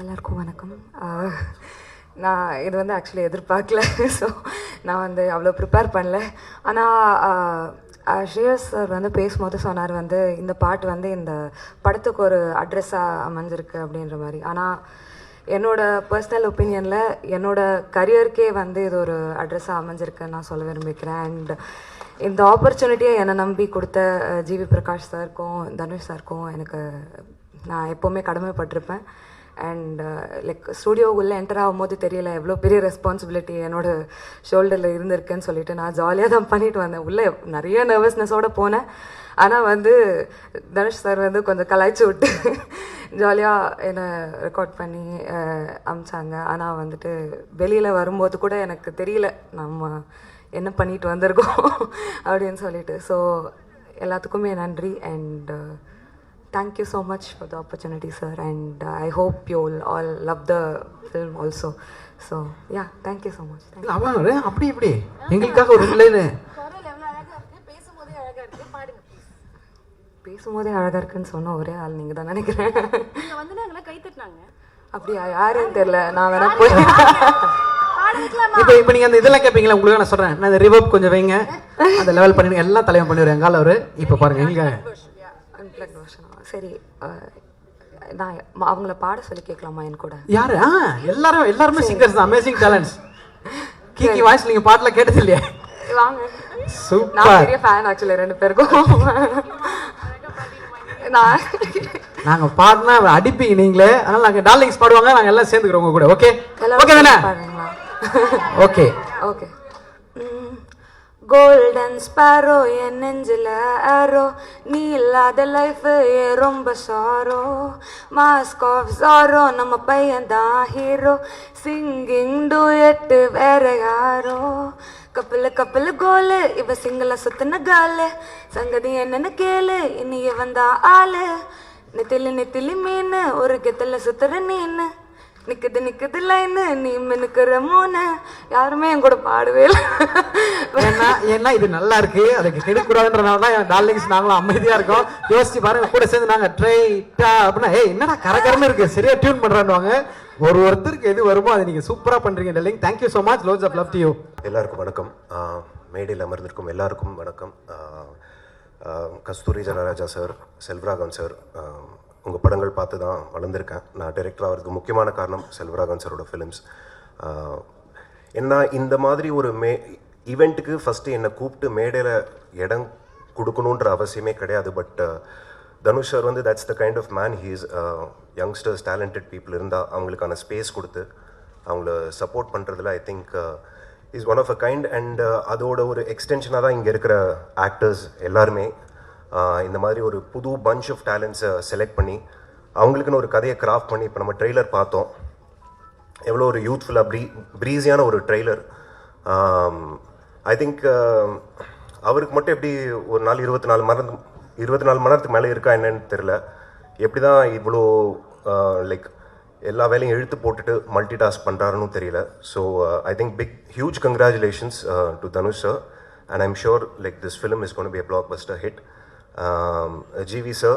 எல்லாருக்கும் வணக்கம். நான் இது வந்து ஆக்சுவலி எதிர்பார்க்கல. ஸோ நான் வந்து அவ்வளோ ப்ரிப்பேர் பண்ணல. ஆனால் ஸ்ரேயஸ் சார் வந்து பேசும்போது சொன்னார் வந்து இந்த பாட்டு வந்து இந்த படத்துக்கு ஒரு அட்ரெஸ்ஸாக அமைஞ்சிருக்கு அப்படின்ற மாதிரி. ஆனால் என்னோடய பர்சனல் ஒப்பீனியனில் என்னோடய கரியருக்கே வந்து இது ஒரு அட்ரெஸ்ஸாக அமைஞ்சிருக்குன்னு நான் சொல்ல விரும்பிக்கிறேன். அண்ட் இந்த ஆப்பர்ச்சுனிட்டியை என்னை நம்பி கொடுத்த ஜிவி பிரகாஷ் சாருக்கும் தனுஷ் சாருக்கும் எனக்கு நான் எப்போவுமே கடமைப்பட்டிருப்பேன். அண்ட் லைக் ஸ்டூடியோவுக்குள்ளே என்டர் ஆகும்போது தெரியல எவ்வளோ பெரிய ரெஸ்பான்சிபிலிட்டி என்னோடய ஷோல்டரில் இருந்திருக்குன்னு சொல்லிட்டு நான் ஜாலியாக தான் பண்ணிட்டு வந்தேன். உள்ளே நிறைய நர்வஸ்னஸோடு போனேன். ஆனால் வந்து தனுஷ் சார் வந்து கொஞ்சம் கலாய்ச்சி விட்டு ஜாலியாக என்னை ரெக்கார்ட் பண்ணி அமிச்சாங்க. ஆனால் வந்துட்டு வெளியில் வரும்போது கூட எனக்கு தெரியல நம்ம என்ன பண்ணிட்டு வந்திருக்கோம் அப்படின்னு சொல்லிட்டு. ஸோ எல்லாத்துக்குமே நன்றி. And thank you so much for the opportunity, sir, and I hope you all love the film also. So yeah, thank you so much. அவரே அப்படி இப்படி எங்களுக்காக ஒரு லைன் பேசும்போதே அழகா இருக்குன்னு சொன்ன ஒரே ஆள் நீங்க தான் நினைக்கிறேன். நீங்க வந்து நாங்கள கை தட்டினாங்க. அப்படியா? யாருன்னு தெரியல. நான் வேணா போய் இப்போ நீங்க அந்த இதெல்லாம் கேட்பீங்களா? உங்களுக்கு நான் சொல்றேன், நான் ரிவர்ப் கொஞ்சம் வைங்க, அந்த லெவல் பண்ணிடுங்க, எல்லாம் தலைவன் பண்ணிடுறேன் எங்கால அவரு. இப்போ பாருங்க எங்களுக்கு சரி, நான் அவங்கள பாட சொல்லி கேட்கலாமா என் கூட? யாரு? எல்லாருமே சிங்கர்ஸ் தான், அமேசிங் டேலண்ட்ஸ். கீகி வாய்ஸ் நீங்க பாட்டுல கேட்டது இல்லையா? வாங்க. சூப்பர். நான் பெரிய ஃபேன் ஆக்சுவலி ரெண்டு பேருக்கும். நாங்க பாடினா அடிப்பீங்க நீங்களே, அதனால நாங்க டார்லிங்ஸ் பாடுவாங்க, நாங்க எல்லாம் சேர்ந்துக்கிறோம் உங்க கூட. ஓகே ஓகே தானே? Okay okay. கோல்டன் ஸ்பாரோ என் நெஞ்சில் ஆரோ, நீ இல்லாத லைஃப் ரொம்ப சாரோ, மாஸ்க் ஆஃப் சாரோ நம்ம பையன் தான் ஹீரோ, சிங்கிங் டூயட்டு வேற யாரோ, கப்பல் கோலு இவ சிங்கள சுத்தின காலு, சங்கதி என்னன்னு கேளு இனிய வந்தா ஆளு, நெத்திலி மீன் ஒரு கெத்தல சுத்துற நீனு, நிக்குது லைனு நீ மினுக்குற மூணு. யாருமே என் கூட பாடவே இல்லை. ஏன்னா இது நல்லா இருக்கு, அதுக்கு கெடுக்கூடாதுன்றனால தான் டார்லிங்ஸ் நாங்களும் அமைதியா இருக்கோம். யோசிச்சு பாருங்க, கூட சேர்ந்து நாங்க ட்ரைட்டா அப்படின்னா ஏய் என்னடா கரகரன்னு இருக்கு, சரியா டியூன் பண்றாங்க. ஒருத்தருக்கு எது வருமோ அதை நீங்க சூப்பரா பண்றீங்க darling. Thank you so much. Lots of love to you. எல்லாருக்கும் வணக்கம். மேடையில் அமர்ந்திருக்கும் எல்லாருக்கும் வணக்கம். கஸ்தூரி ஜனராஜா சார், செல்வராகவன் சார், உங்கள் படங்கள் பார்த்து தான் வளர்ந்துருக்கேன். நான் டைரக்டர் ஆகிறதுக்கு முக்கியமான காரணம் செல்வராகவன் சாரோட ஃபிலிம்ஸ். என்ன இந்த மாதிரி ஒரு ஈவெண்ட்டுக்கு ஃபஸ்ட்டு என்னை கூப்பிட்டு மேடையில் இடம் கொடுக்கணுன்ற அவசியமே கிடையாது. பட் தனுஷ் சார் வந்து that's the kind of man. He is youngsters, talented people இருந்தால் அவங்களுக்கான ஸ்பேஸ் கொடுத்து அவங்கள சப்போர்ட் பண்ணுறதுல I think is one of a kind. And அதோட ஒரு எக்ஸ்டென்ஷனாக தான் இங்கே இருக்கிற ஆக்டர்ஸ் எல்லாருமே இந்த மாதிரி ஒரு புது பஞ்ச் ஆஃப் டேலண்ட்ஸை செலக்ட் பண்ணி அவங்களுக்குன்னு ஒரு கதையை கிராஃப்ட் பண்ணி இப்போ நம்ம ட்ரெய்லர் பார்த்தோம். எவ்வளோ ஒரு யூத்ஃபுல்லாக ப்ரீஸியான ஒரு ட்ரெய்லர். ஐ திங்க் அவருக்கு மட்டும் எப்படி ஒரு நாள் 24 மணி நேரத்துக்கு மேலே இருக்கா என்னன்னு தெரில. எப்படி தான் இவ்வளோ லைக் எல்லா வேலையும் இழுத்து போட்டுட்டு மல்டி டாஸ்க் பண்ணுறாருன்னு தெரியல. So I think huge congratulations to Dhanush sir. And I'm sure like this film is going to be a blockbuster hit. GV sir,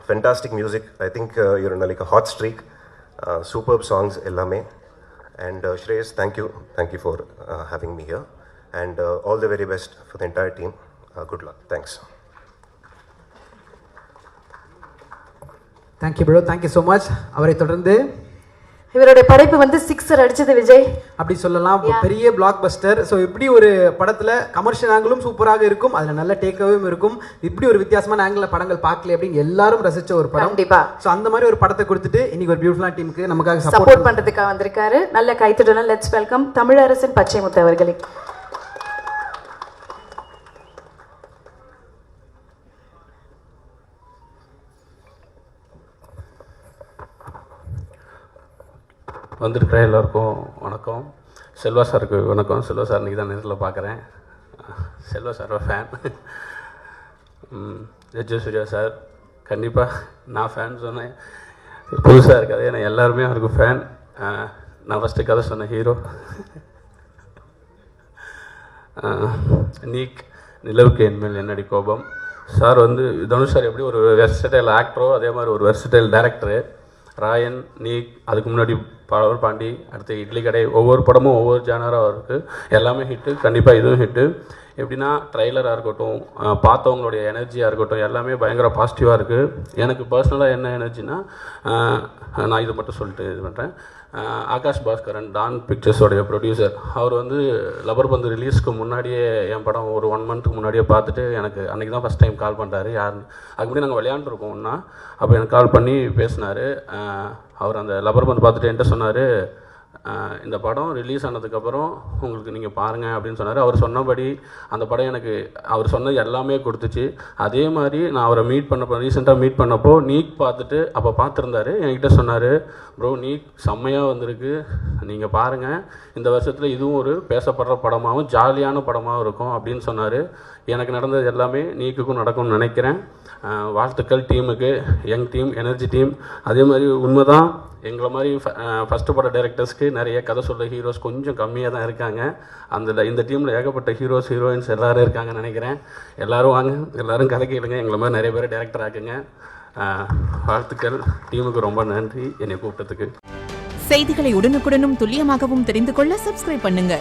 fantastic music. I think you're in like a hot streak. Superb songs ellame. And Shreyas, thank you for having me here. And all the very best for the entire team. Good luck. Thanks. Thank you bro, thank you so much. அவரை தொடர்ந்து இவருடைய படைப்பு வந்து 6 அடிச்சது விஜய் அப்படி சொல்லலாம். பெரிய black Bastar. So இப்படி ஒரு படத்தில் கமர்ஷியல் ஆங்கிளும் சூப்பராக இருக்கும், அதில் நல்ல டேக்அவேவும் இருக்கும். இப்படி ஒரு வித்தியாசமான ஆங்கிள் படங்கள் பார்க்கல அப்படின்னு எல்லாரும் ரசிச்ச ஒரு படம். கண்டிப்பா. ஸோ அந்த மாதிரி ஒரு படத்தை கொடுத்துட்டு இன்னைக்கு ஒரு பியூட்டிஃபுல்லான டீமுக்கு நமக்காக சப்போர்ட் பண்றதுக்காக வந்திருக்காரு. நல்ல கைத்தட்டலாம். லெட்ஸ் வெல்கம் தமிழரசன் பச்சைமுத்து அவர்களை. வந்திருக்கிற எல்லாருக்கும் வணக்கம். செல்வா சாருக்கு வணக்கம். செல்வா சார் இன்றைக்கி தான் நேரத்தில் பார்க்குறேன். செல்வா சாரோட ஃபேன். ஜட்ஜு சூர்யா சார் கண்டிப்பாக நான் ஃபேன் சொன்னேன், புதுசாக இருக்காது, ஏன்னா எல்லாருமே அவருக்கு ஃபேன். நான் ஃபஸ்ட்டு கதை சொன்ன ஹீரோ நீக் நிலவுக்கு என்மேல் என்னடி கோபம். சார் வந்து தனுஷ் சார் எப்படி ஒரு வெர்சடைல் ஆக்டரோ அதே மாதிரி ஒரு வெர்சடைல் டைரக்டரு. ராயன், நீக், அதுக்கு முன்னாடி பவர் பாண்டி, அடுத்து இட்லி கடை, ஒவ்வொரு படமும் ஒவ்வொரு ஜானராக இருக்குது. எல்லாமே ஹிட்டு, கண்டிப்பாக இதுவும் ஹிட்டு. எப்படின்னா ட்ரைலராக இருக்கட்டும், பார்த்தவங்களுடைய எனர்ஜியாக இருக்கட்டும், எல்லாமே பயங்கர பாசிட்டிவாக இருக்குது. எனக்கு பர்சனலாக என்ன எனர்ஜினா, நான் இதை மட்டும் சொல்லிட்டு இது பண்ணுறேன். ஆகாஷ் பாஸ்கரன், டான் பிக்சர்ஸோடைய ப்ரொடியூசர், அவர் வந்து லப்பர் பந்து ரிலீஸ்க்கு முன்னாடியே என் படம் ஒரு 1 மந்த்துக்கு முன்னாடியே பார்த்துட்டு எனக்கு அன்றைக்கி தான் ஃபஸ்ட் டைம் கால் பண்ணுறாரு. யாருன்னு அதுக்கு முன்னாடி நாங்கள் விளையாண்டுருக்கோம் ஒன்றா. அப்போ எனக்கு கால் பண்ணி பேசினார். அவர் அந்த லப்பர் பந்து பார்த்துட்டு என்கிட்ட சொன்னார், இந்த படம் ரிலீஸ் ஆனதுக்கப்புறம் உங்களுக்கு நீங்கள் பாருங்கள் அப்படின்னு சொன்னார். அவர் சொன்னபடி அந்த படம் எனக்கு அவர் சொன்னது எல்லாமே கொடுத்துச்சு. அதே மாதிரி நான் அவரை ரீசெண்டாக மீட் பண்ணப்போ நீக் பார்த்துட்டு அப்போ பார்த்துருந்தாரு. என்கிட்ட சொன்னார், ப்ரோ நீக் செம்மையாக வந்திருக்கு, நீங்கள் பாருங்கள், இந்த வருஷத்தில் இதுவும் ஒரு பேசப்படுற படமாகவும் ஜாலியான படமாகவும் இருக்கும் அப்படின்னு சொன்னார். எனக்கு நடந்தது எல்லாமே நீக்குக்கும் நடக்கும்னு நினைக்கிறேன். வாழ்த்துக்கள் டீமுக்கு, யங் டீம், எனர்ஜி டீம். அதே மாதிரி உண்மைதான், எங்களை மாதிரி ஃபஸ்ட்டு பட டைரக்டர்ஸ்க்கு நிறைய கதை சொல்ல ஹீரோஸ் கொஞ்சம் கம்மியாக தான் இருக்காங்க. இந்த டீமில் ஏகப்பட்ட ஹீரோஸ் ஹீரோயின்ஸ் எல்லோரும் இருக்காங்கன்னு நினைக்கிறேன். எல்லோரும் வாங்க, எல்லோரும் கதை கேளுங்க, எங்களை மாதிரி நிறைய பேர் டைரக்டர் ஆக்குங்க. வாழ்த்துக்கள் டீமுக்கு, ரொம்ப நன்றி என்னை கூப்பிட்டதுக்கு. செய்திகளை உடனுக்குடனும் துல்லியமாகவும் தெரிந்து கொள்ள சப்ஸ்கிரைப் பண்ணுங்க.